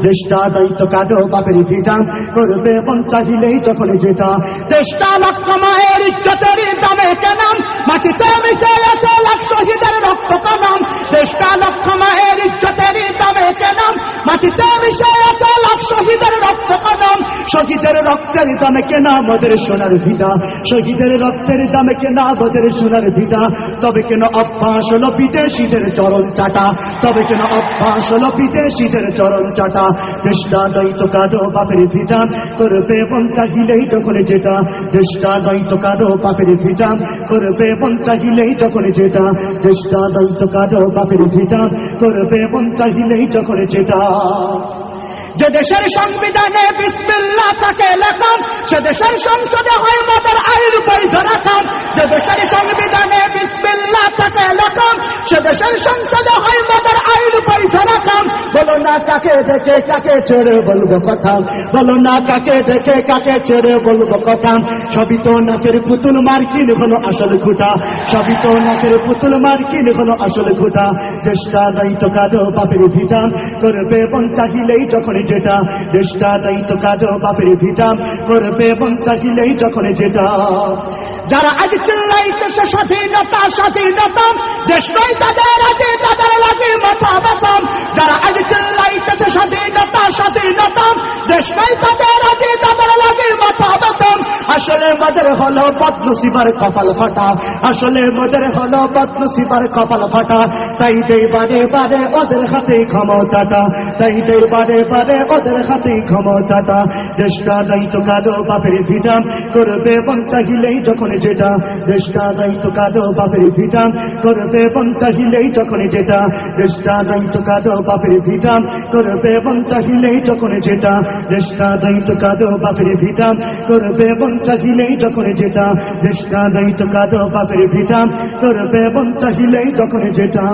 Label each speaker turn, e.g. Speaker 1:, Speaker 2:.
Speaker 1: দেশটা দায়িত্ব কাঁদো বাপের ভিটা করবে এবং চাহিলেই যখন যেটা দেশটা লক্ষ মায়ের ইজ্জতের দামে কেনাম মাটিতে মিশে আছে লাখ শহীদের রক্ত কানাম দেশটা লক্ষ মায়ের ইজ্জতের দামে কেনাম মাটিতে মিশে আছে লাখ শহীদের রক্ত কানাম শহীদের রক্তের দামে কেনা আমাদের সোনার ভিটা শহীদের রক্তের দামে কেনা আমাদের সোনার ভিটা তবে কেন অভ্যাস হলো বিদেশিদের চরণ চাটা তবে কেন অভ্যাস হলো বিদেশিদের চরণ চাটা দেশটা দায়িত্ব কাঁদো বাপের ভিটা করবে এবং চাহিলেই যখন যেটা দেশটা দায়িত্ব কাঁদো বাপের ভিটা করবে এবং চাহিলেই যখন যেটা দেশটা দায়িত্ব কাঁদো বাপের ভিটা করবে এবং চাহিলেই যখন যেটা যে দেশের সংবিধানে বিসমিল্লাহ তাকে লেখাম সে দেশের সংসদে হয় মদের আইন বৈধ রাখাম যে দেশের সংবিধানে বিসমিল্লাহ তাকে লেখাম সে দেশের সংসদে হয় মদের আইন বৈধ রাখাম বলো না কাকে দেখে কাকে ছেড়ে বলবো কথা বলো না কাকে দেখে কাকে ছেড়ে বলবো কথা সবই তো নাচের পুতুল মার্কিন হলো আসল খুঁটা সবই তো নাচের পুতুল মার্কিন হলো আসল খুঁটা দেশটা দায়িত্ব কাঁদো বাপের ভিটা করবে এবং চাহিলেই যখন যেটা দেশটা দায়িত্ব কাঁদো বাপের ভিটা করবে এবং চাহিলেই যখন যেটা যারা আজ চিল্লাইতেছে স্বাধীনতা স্বাধীনতা দেশ নয় তাদের আছে তাদের লাগে মাথা ব্যথা যারা আজ চিল্লাইতেছে স্বাধীনতা স্বাধীনতা দেশ নয় তাদের আছে তাদের লাগে মাথা ব্যথা আসলে মদের হলো বদনসিবার কপাল ফাটা আসলে মদের হলো বদনসিবার কপাল ফাটা তাই দেই বারে বারে ওদের হাতে ক্ষমতাটা তাই দেই বারে বারে ওদের হাতে ক্ষমতাটা দেশটা দায়িত্ব কাঁদো বাপের ভিটা করবে এবং চাহিলেই যখন যেটা দেশটা দায়িত্ব কাঁদো বাপের ভিটা করবে এবং চাহিলেই যখন যেটা দেশটা দায়িত্ব কাঁদো বাপের ভিটা করবে এবং চাহিলেই যখন যেটা দেশটা দায়িত্ব কাঁদো বাপের ভিটা করবে এবং চাহিলেই যখন যেটা দেশটা দায়িত্ব কাঁদো বাপের ভিটা করবে এবং চাহিলেই যখন যেটা